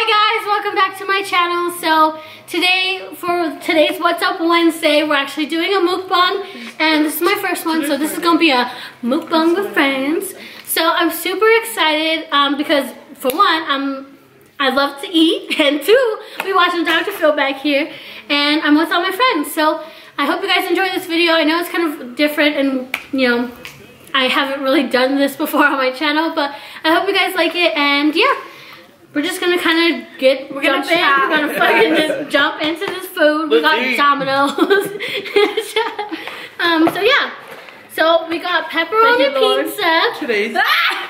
Hi guys, welcome back to my channel. So for today's What's Up Wednesday, we're actually doing a mukbang, and this is my first one, so this is gonna be a mukbang with friends. So I'm super excited because for one, I love to eat, and two, we're watching Dr. Phil back here, and I'm with all my friends. So I hope you guys enjoy this video. I know it's kind of different, and you know, I haven't really done this before on my channel, but I hope you guys like it, and yeah. We're just gonna kind of We're gonna fucking just jump into this food. We got Domino's. So yeah. So we got pepperoni pizza. Today's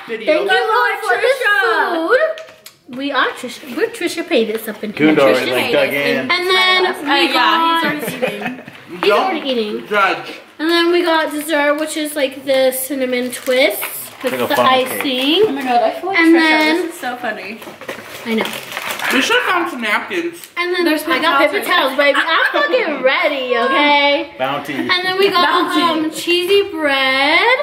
video. Thank you, Lord, for this food. We are Trisha. We're Trisha Paytas up in here. And then we got. He's already eating. Judge. And then we got dessert, which is like the cinnamon twist with the icing. Oh my god, I feel like Trisha. This is so funny. I know. We should have found some napkins. And then I got paper towels, baby. I'm fucking ready, okay? Bounty. And then we got cheesy bread.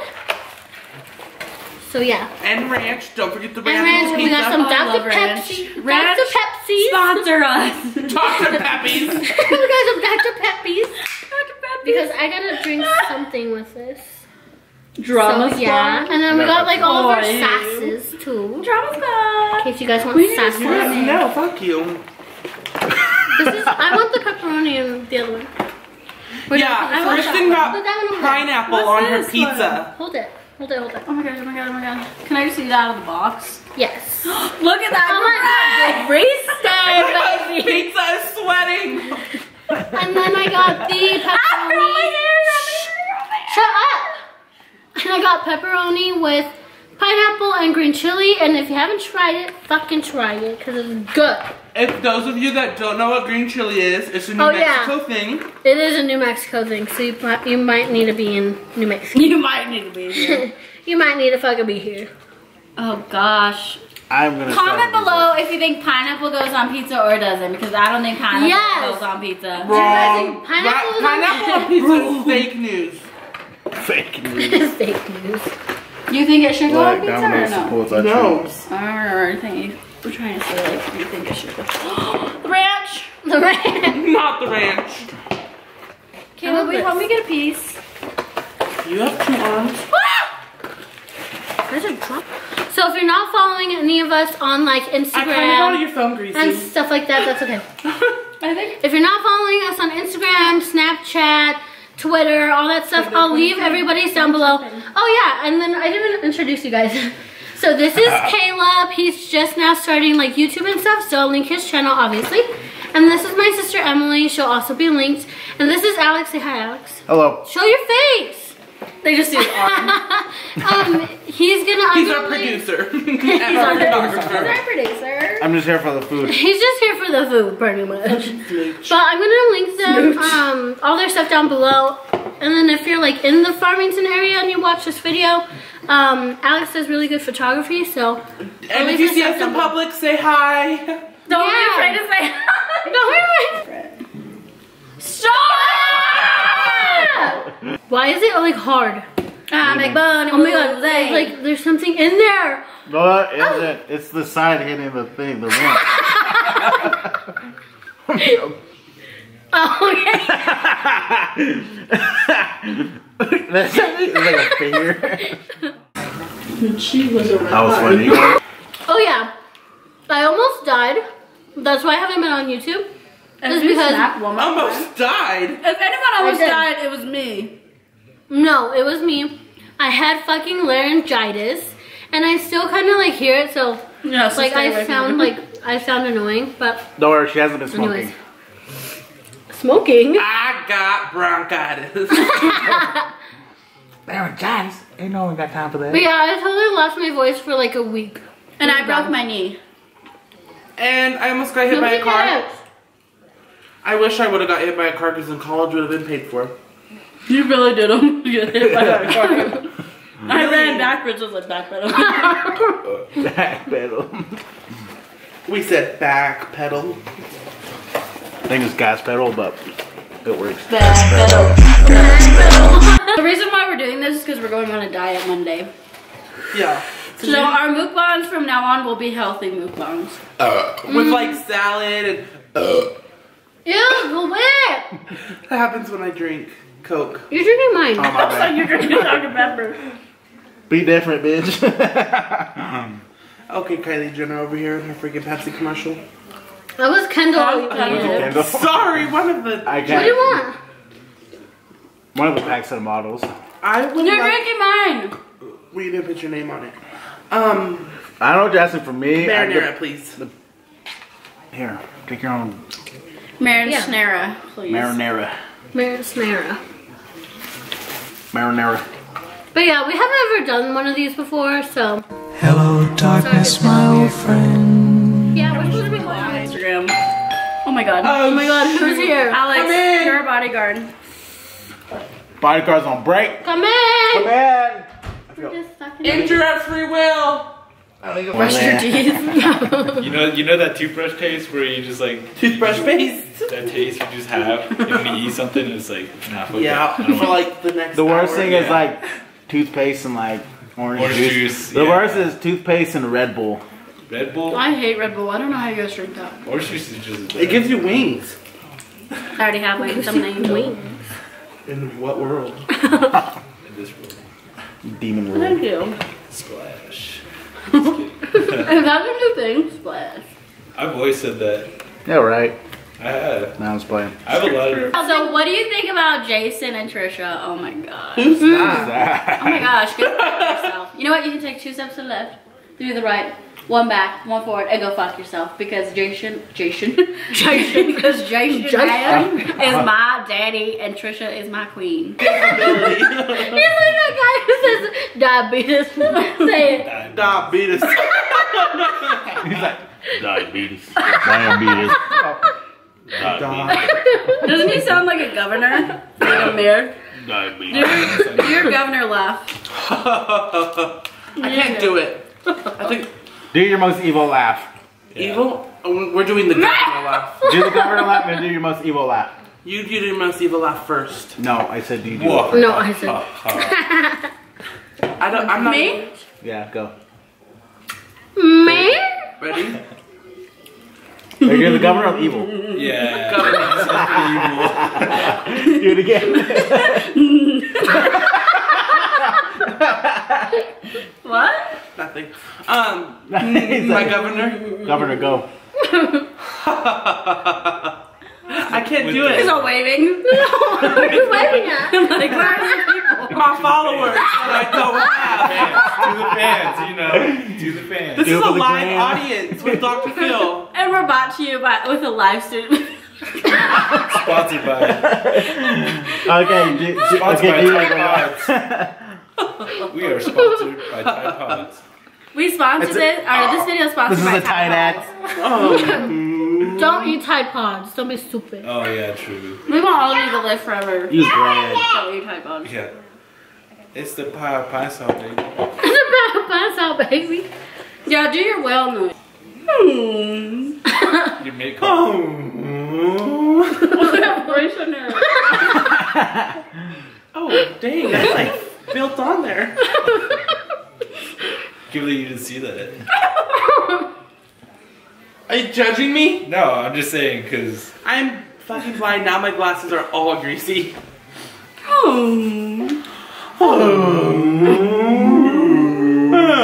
So yeah. And ranch. Don't forget the ranch. And ranch. We got some Dr. Pepsi. Dr. Pepsi. Sponsor us. Dr. Peppies. We got some Dr. Peppies. Dr. Peppies. Because I gotta drink something with this. Drama so, yeah. And then we got like all of our sasses too. Drama squad. In case you guys want sasses. No, fuck you. This is, I want the pepperoni and the other one. Kristen got pineapple on her pizza. Hold it. Oh my god, oh my god, oh my god. Can I just eat it out of the box? Yes. Look at that. Baby. Pizza is sweating. And then I got the pepperoni. Shut up. And I got pepperoni with pineapple and green chili. And if you haven't tried it, fucking try it because it's good. If those of you that don't know what green chili is, it's a New Mexico thing. It is a New Mexico thing, so you might need to be in New Mexico. You might need to be here. You might need to fucking be here. Oh gosh. I'm gonna comment below if you think pineapple goes on pizza or doesn't, because I don't think pineapple goes on pizza. Wrong. Pineapple on pizza is fake news. Fake news. Fake news. You think it should go on pizza or no? No. We're trying to say like you think it should go. The ranch. The ranch. Not the ranch. Caleb, will you help me get a piece? You have 2 arms. There's a drop. So if you're not following any of us on like Instagram I kind of got your phone greasy and stuff like that, that's okay. I think if you're not following us on Instagram, Snapchat, Twitter, all that stuff, I'll leave everybody's down below. Oh yeah, and then I didn't introduce you guys. So this is Caleb. He's just now starting like YouTube and stuff, so I'll link his channel obviously. And this is my sister Emily. She'll also be linked. And this is Alex. Say hi, Alex. Hello. Show your face. they just see his arm. He's gonna. He's our producer. He's our producer. I'm just here for the food. He's just here for the food, pretty much. But I'm gonna link them, all their stuff down below. And then if you're like in the Farmington area and you watch this video, Alex does really good photography, so. And if you see us in public, say hi. Don't be afraid to say hi. Don't be afraid. Stop! Why is it like hard? Big bun. Oh my god, like there's something in there. No, it isn't. It's the side hitting the thing, the rim. Oh, okay. That's like a finger. She was around. That was funny. Oh yeah, I almost died. That's why I haven't been on YouTube. It's because Almost died. If anyone almost died, it was me. No, it was me. I had fucking laryngitis, and I still kind of like hear it. So yeah, so like I sound annoying, but don't worry, she hasn't been smoking. Anyways. Smoking? I got bronchitis. Laryngitis? Ain't no one got time for that. But yeah, I totally lost my voice for like a week. And I broke my knee. And I almost got hit by a car. I wish I would have got hit by a car because then college would have been paid for. You really did get hit by that car. I ran backwards with like backpedal. Backpedal. We said backpedal. I think it's gas pedal, but it works. Backpedal. The reason why we're doing this is because we're going on a diet Monday. Yeah. So our mukbangs from now on will be healthy mukbangs. With like salad and. Ew, go away. That happens when I drink Coke. You're drinking mine. Oh, my bad. You're drinking Dr. Pepper. Be different, bitch. Okay, Kylie Jenner over here in her freaking Pepsi commercial. That was Kendall. Kendall. Sorry, one of the. I What do you want? One of the packs of the models. I would You're like. drinking mine. We didn't put your name on it. I don't know what you're asking for me. Marinara, please. Here, take your own Marinara, please. marinara. Marinara. Marinara. But yeah, we haven't ever done one of these before, so. Hello, darkness, my old friend. Yeah, we're supposed to be going. Instagram. Oh my god. Oh my god, who's here? Alex, Come in. you're a bodyguard. Bodyguard's on break. Come in! Come in. We're just stuck in Enter at free will. Brush your teeth. You know that toothbrush taste where you just like Toothbrush paste. that taste you just have and when you eat something it's like nah, fuck Yeah, that. I don't for want like the next. The worst hour. thing is like toothpaste and like orange juice. The yeah. worst is toothpaste and Red Bull. Red Bull. I hate Red Bull. I don't know how you guys drink that. Orange juice is just It gives you wings. I already have like some names. In what world? in this world. Demon World. Thank you. Splash. And that's a new thing. Splash. I've always said that. Yeah, right. I have. Now I'm just playing. I have a lot of So what do you think about Jason and Trisha? Oh my god. Who's that? Oh my gosh. Go fuck yourself. You know what? You can take 2 steps to the left, 3 to the right, 1 back, 1 forward, and go fuck yourself. Because Jason is my daddy and Trisha is my queen. He's like that guy who says diabetes. Say it. Diabetes. He's like, diabetes. Diabetes. Doesn't he sound like a governor? Like a mayor? Diabetes. Do your governor laugh. I can't do it. I think Do your most evil laugh. evil. Oh, we're doing the governor laugh. Do the governor laugh and do your most evil laugh. You do the most evil laugh first. No, I said do you do Whoa. it? No, I said. I don't. I'm not. Me? Yeah, go. Me? Ready? You're the governor of evil. yeah. Do it again. What? Nothing. He's My like, governor. governor, go. I can't do He's it. all waving. What are you waving at? Like, where are the people? My followers. that I don't have. To the fans, you know. To the fans. This Do is it a for the live gram. audience with Dr. Phil. And we're brought to you with a live stream. Sponsored by Okay, Sponsored by do it. Tide Pods. We are sponsored by Tide Pods. We sponsored it. Or this video is sponsored This is by a Tide ad. Don't eat Tide Pods. Don't be stupid. Oh yeah, true. We want all of you to live forever. Use bread. Don't eat Tide Pods. Yeah. It's the pie salt, baby. Pass out, baby. Yeah, do your whale noise. Your mid Oh, dang. That's like built on there. Give that you didn't see that. Are you judging me? No, I'm just saying because I'm fucking blind. Now my glasses are all greasy.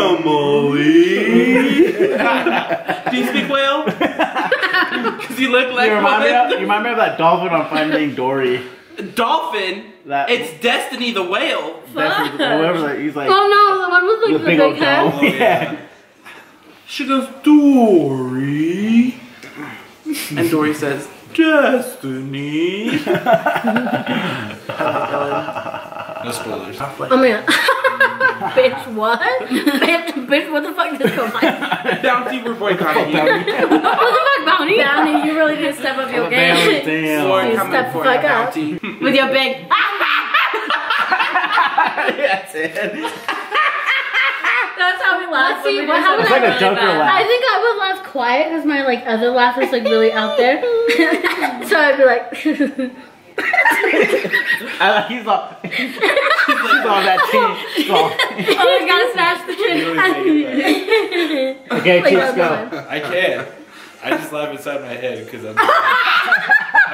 Emily. Do you speak whale? Because you look like You one. remind me of that dolphin on Finding Dory. Dolphin? That- It's Destiny the whale. That's whoever that he's like Oh no, the one with like the the big big old head. dome. Yeah. She goes, Dory. And Dory says, Destiny. no spoilers. Oh man. Bitch, what? bitch, what the fuck did this go like? Bounty, we're boycotting you. What the fuck, Bounty? Bounty, you really did step up your game. Damn. We're You coming step for the you, fuck up. Bounty. With your big. That's it. That's how we laugh. Let's see, when we what do happened? It's something like a really Joker bad. laugh. I think I would laugh quiet because my like other laugh is like really out there. So I'd be like He's on that chin. He's all- Oh, I gotta smash the chin. Okay, Cheeks, go. I can't. I just laugh inside my head because I'm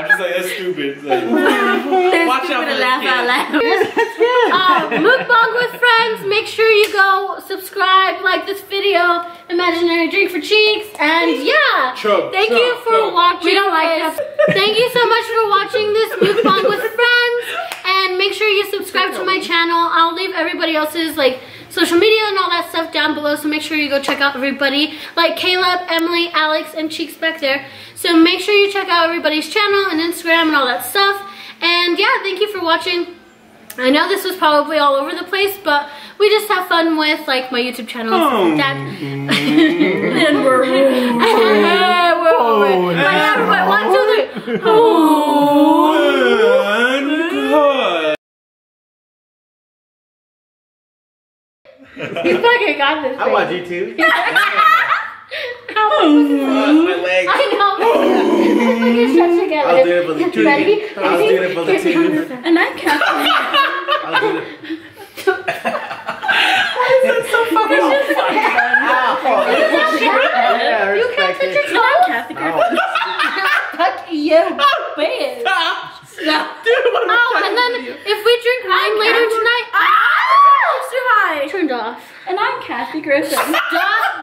just like, that's stupid. Like, Watch out for to this laugh kid. out loud. Mukbang with friends. Make sure you go subscribe, like this video, imaginary drink for Cheeks, and yeah. Thank you for watching. We don't like this. Thank you so much for watching this Mukbang with friends, and make sure you subscribe to my channel. I'll leave everybody else's like social media and all that stuff down below, so make sure you go check out everybody like Caleb, Emily, Alex, and Cheeks back there. So make sure you check out everybody's channel and Instagram and all that stuff. And yeah, thank you for watching. I know this was probably all over the place, but we just have fun with like my YouTube channel and stuff like that. And we're over. Wait, 1, 2, 3. You fucking got this. I watch YouTube. My legs. I know. You're stretched together. I'll do it for the two. Ready? I'll do it for the two. And I'm Kathy. I'll do it. Yeah, You can't respect touch it. your And I'm toes. Kathy. No. Fuck you, bitch. Oh, and then if we drink wine later tonight, Too high. turned off. And I'm Kathy Griffin.